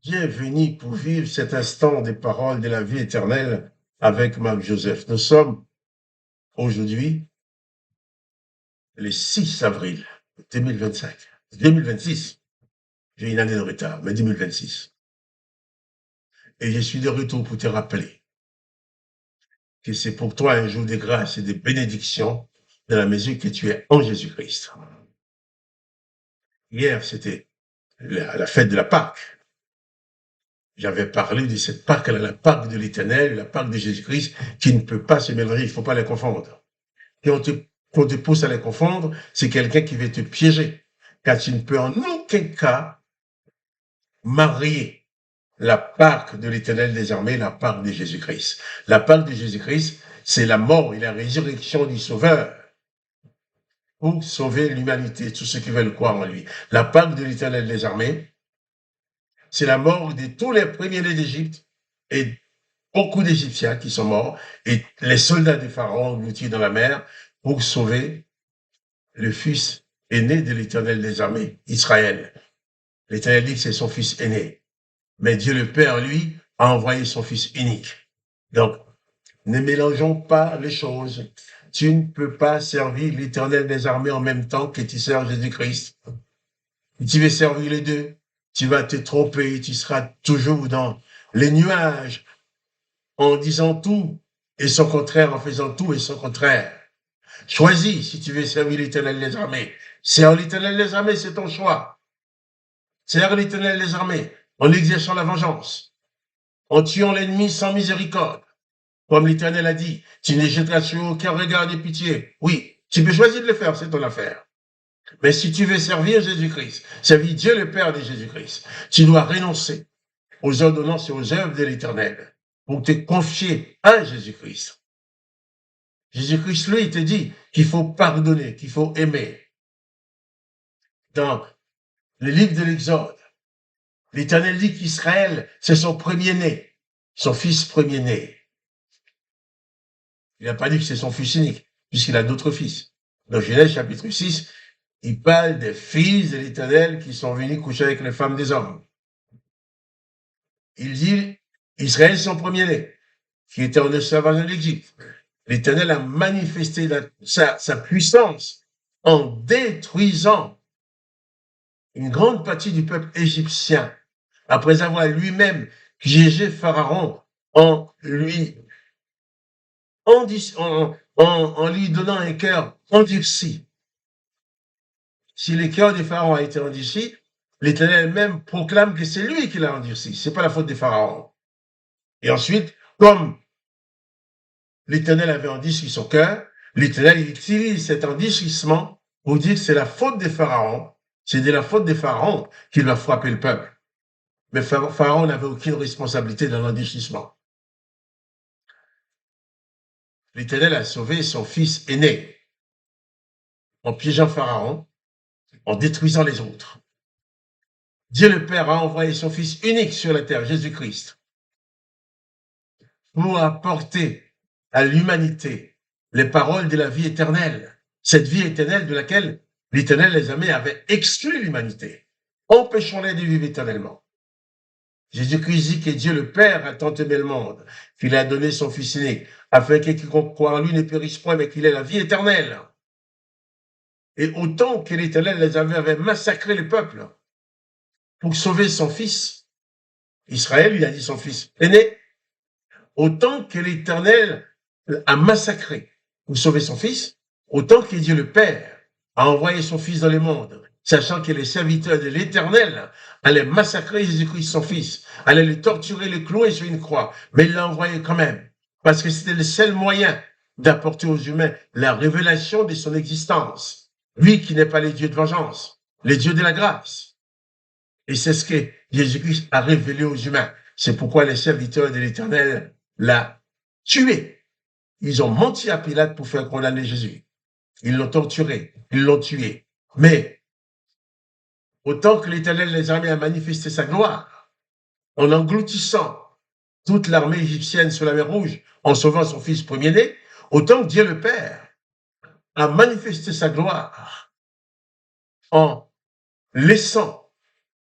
Bienvenue pour vivre cet instant des paroles de la vie éternelle avec Marc Joseph. Nous sommes aujourd'hui le 6 avril 2025, 2026. J'ai une année de retard, mais 2026. Et je suis de retour pour te rappeler que c'est pour toi un jour de grâce et de bénédiction dans la mesure que tu es en Jésus-Christ. Hier, c'était la fête de la Pâque. J'avais parlé de cette Pâque, la Pâque de l'Éternel, la Pâque de Jésus-Christ, qui ne peut pas se mélanger, il ne faut pas les confondre. Et qu'on te pousse à les confondre, c'est quelqu'un qui veut te piéger. Car tu ne peux en aucun cas marier la Pâque de l'Éternel des armées, la Pâque de Jésus-Christ. La Pâque de Jésus-Christ, c'est la mort et la résurrection du Sauveur pour sauver l'humanité, tous ceux qui veulent croire en lui. La Pâque de l'Éternel des armées, c'est la mort de tous les premiers-nés d'Égypte et beaucoup d'Égyptiens qui sont morts et les soldats de Pharaon engloutis dans la mer pour sauver le fils aîné de l'Éternel des armées, Israël. L'Éternel dit que c'est son fils aîné. Mais Dieu le Père, lui, a envoyé son fils unique. Donc, ne mélangeons pas les choses. Tu ne peux pas servir l'Éternel des armées en même temps que tu sers Jésus-Christ. Si tu veux servir les deux, tu vas te tromper, tu seras toujours dans les nuages en disant tout et son contraire, en faisant tout et son contraire. Choisis si tu veux servir l'Éternel des armées. Servir l'Éternel des armées, c'est ton choix. Servir l'Éternel des armées en exerçant la vengeance, en tuant l'ennemi sans miséricorde. Comme l'Éternel a dit, tu ne jetteras sur aucun regard de pitié. Oui, tu peux choisir de le faire, c'est ton affaire. Mais si tu veux servir Jésus-Christ, servir Dieu le Père de Jésus-Christ, tu dois renoncer aux ordonnances et aux œuvres de l'Éternel pour te confier à Jésus-Christ. Jésus-Christ, lui, il te dit qu'il faut pardonner, qu'il faut aimer. Dans le livre de l'Exode, l'Éternel dit qu'Israël, c'est son premier-né, son fils premier-né. Il n'a pas dit que c'est son fils unique, puisqu'il a d'autres fils. Dans Genèse chapitre 6, il parle des fils de l'Éternel qui sont venus coucher avec les femmes des hommes. Il dit, Israël, son premier-né, qui était en esclavage en Égypte. L'Éternel a manifesté sa puissance en détruisant une grande partie du peuple égyptien, après avoir lui-même piégé Pharaon en lui donnant un cœur endurci. Si le cœur de Pharaon a été endurci, l'Éternel même proclame que c'est lui qui l'a endurci. C'est pas la faute de Pharaon. Et ensuite, comme l'Éternel avait endurci son cœur, l'Éternel utilise cet endurcissement pour dire que c'est la faute de Pharaon. C'est de la faute de Pharaon qu'il va frapper le peuple. Mais Pharaon n'avait aucune responsabilité dans l'endurcissement. L'Éternel a sauvé son fils aîné en piégeant Pharaon, en détruisant les autres. Dieu le Père a envoyé son fils unique sur la terre, Jésus-Christ, pour apporter à l'humanité les paroles de la vie éternelle. Cette vie éternelle de laquelle l'Éternel les armées avait exclu l'humanité. Empêchons-les de vivre éternellement. Jésus-Christ dit que Dieu le Père a tant aimé le monde qu'il a donné son Fils unique, afin que quiconque croit en lui ne périsse point, mais qu'il ait la vie éternelle. Et autant que l'Éternel les avait massacré le peuple pour sauver son Fils, Israël, il a dit son Fils aîné, autant que l'Éternel a massacré pour sauver son Fils, autant que Dieu le Père a envoyé son Fils dans le monde, sachant que les serviteurs de l'Éternel allaient massacrer Jésus-Christ, son Fils, allaient le torturer, le clouer sur une croix, mais il l'a envoyé quand même, parce que c'était le seul moyen d'apporter aux humains la révélation de son existence. Lui qui n'est pas le Dieu de vengeance, le Dieu de la grâce. Et c'est ce que Jésus-Christ a révélé aux humains. C'est pourquoi les serviteurs de l'Éternel l'ont tué. Ils ont menti à Pilate pour faire condamner Jésus. Ils l'ont torturé, ils l'ont tué. Mais autant que l'Éternel les armées a manifesté sa gloire, en engloutissant toute l'armée égyptienne sur la mer Rouge, en sauvant son fils premier-né, autant que Dieu le Père a manifesté sa gloire en laissant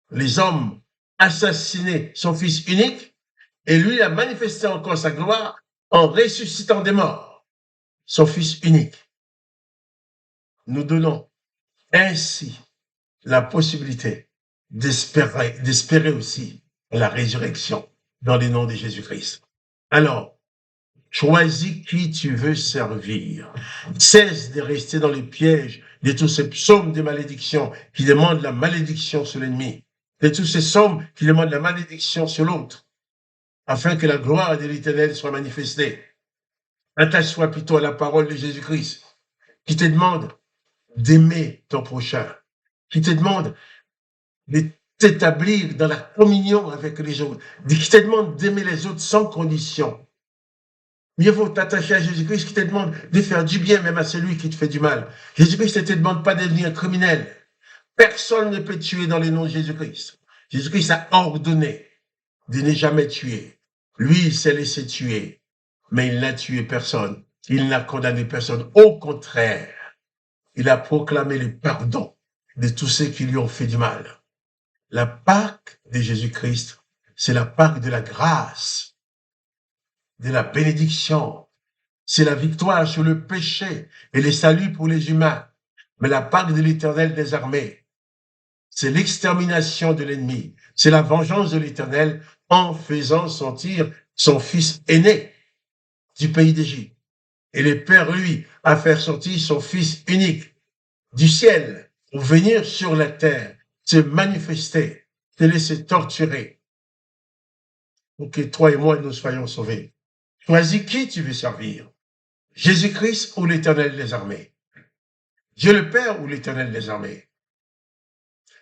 les hommes assassiné son Fils unique, et lui a manifesté encore sa gloire en ressuscitant des morts son Fils unique. Nous donnons ainsi la possibilité d'espérer aussi la résurrection dans le nom de Jésus-Christ. Alors, choisis qui tu veux servir. Cesse de rester dans les pièges de tous ces psaumes de malédiction qui demandent la malédiction sur l'ennemi, de tous ces psaumes qui demandent la malédiction sur l'autre, afin que la gloire de l'Éternel soit manifestée. Attache-toi plutôt à la parole de Jésus-Christ, qui te demande d'aimer ton prochain, qui te demande de t'établir dans la communion avec les autres, qui te demande d'aimer les autres sans condition. Mieux vaut t'attacher à Jésus-Christ qui te demande de faire du bien même à celui qui te fait du mal. Jésus-Christ ne te demande pas de devenir criminel. Personne ne peut tuer dans le nom de Jésus-Christ. Jésus-Christ a ordonné de ne jamais tuer. Lui, il s'est laissé tuer, mais il n'a tué personne. Il n'a condamné personne. Au contraire, il a proclamé le pardon de tous ceux qui lui ont fait du mal. La Pâque de Jésus-Christ, c'est la Pâque de la grâce, de la bénédiction. C'est la victoire sur le péché et le salut pour les humains. Mais la Pâque de l'Éternel des armées, c'est l'extermination de l'ennemi. C'est la vengeance de l'Éternel en faisant sortir son fils aîné du pays d'Égypte. Et le Père, lui, a fait sortir son fils unique du ciel pour venir sur la terre, se manifester, se laisser torturer pour que toi et moi, nous soyons sauvés. Choisis qui tu veux servir. Jésus-Christ ou l'Éternel des armées. Dieu le Père ou l'Éternel des armées.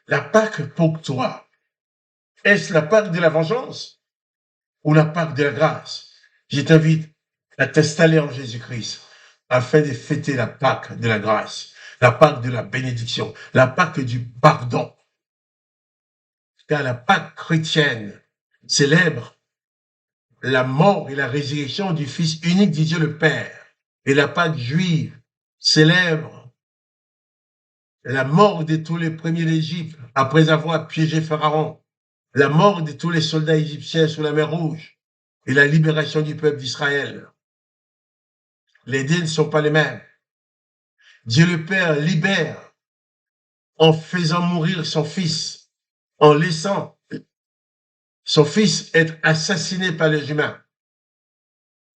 La Pâque pour toi, est-ce la Pâque de la vengeance ou la Pâque de la grâce? Je t'invite à t'installer en Jésus-Christ afin de fêter la Pâque de la grâce, la Pâque de la bénédiction, la Pâque du pardon. Car la Pâque chrétienne célèbre la mort et la résurrection du Fils unique de Dieu le Père. Et la Pâque juive célèbre la mort de tous les premiers d'Égypte après avoir piégé Pharaon, la mort de tous les soldats égyptiens sous la mer Rouge et la libération du peuple d'Israël. Les dés ne sont pas les mêmes. Dieu le Père libère en faisant mourir son Fils, en laissant son Fils être assassiné par les humains.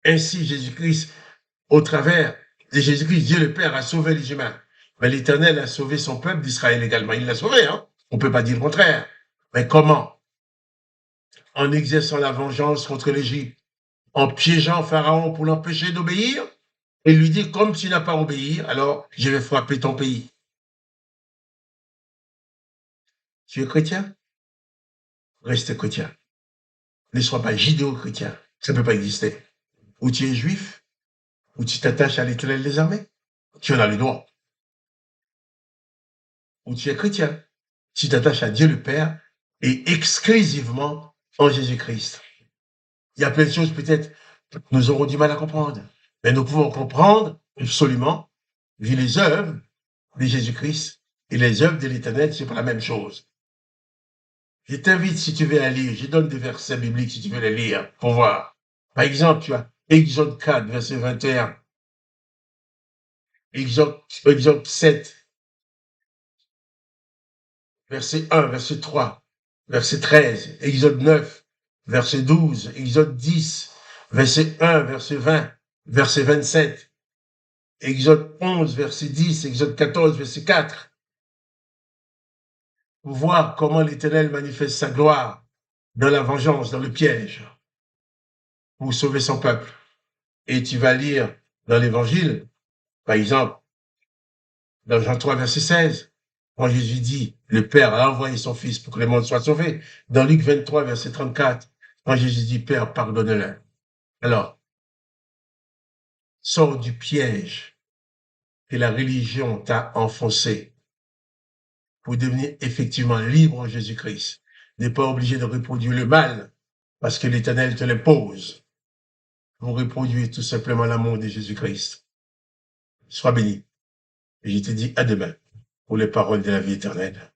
Ainsi, Jésus-Christ, au travers de Jésus-Christ, Dieu le Père a sauvé les humains. Mais l'Éternel a sauvé son peuple d'Israël également. Il l'a sauvé, hein? On ne peut pas dire le contraire. Mais comment? En exerçant la vengeance contre l'Égypte, en piégeant Pharaon pour l'empêcher d'obéir, et lui dit, comme tu n'as pas obéi, alors je vais frapper ton pays. Tu es chrétien? Reste chrétien. Ne sois pas judéo-chrétien. Ça ne peut pas exister. Ou tu es juif, ou tu t'attaches à l'Éternel des armées. Tu en as le droit. Ou tu es chrétien. Tu t'attaches à Dieu le Père et exclusivement en Jésus-Christ. Il y a plein de choses peut-être nous aurons du mal à comprendre, mais nous pouvons comprendre absolument, vu les œuvres de Jésus-Christ et les œuvres de l'Éternel, c'est pas la même chose. Je t'invite, si tu veux, à lire. Je donne des versets bibliques si tu veux les lire pour voir. Par exemple, tu as Exode 4, verset 21, Exode 7, verset 1, verset 3, verset 13, Exode 9, verset 12, Exode 10, verset 1, verset 20, verset 27, Exode 11, verset 10, Exode 14, verset 4. Pour voir comment l'Éternel manifeste sa gloire dans la vengeance, dans le piège, pour sauver son peuple. Et tu vas lire dans l'Évangile, par exemple, dans Jean 3, verset 16, quand Jésus dit, le Père a envoyé son Fils pour que le monde soit sauvé. Dans Luc 23, verset 34, quand Jésus dit, Père, pardonne-leur. Alors, sors du piège que la religion t'a enfoncé pour devenir effectivement libre en Jésus-Christ. N'est pas obligé de reproduire le mal parce que l'Éternel te l'impose. Vous reproduisez tout simplement l'amour de Jésus-Christ. Sois béni. Et je te dis à demain pour les paroles de la vie éternelle.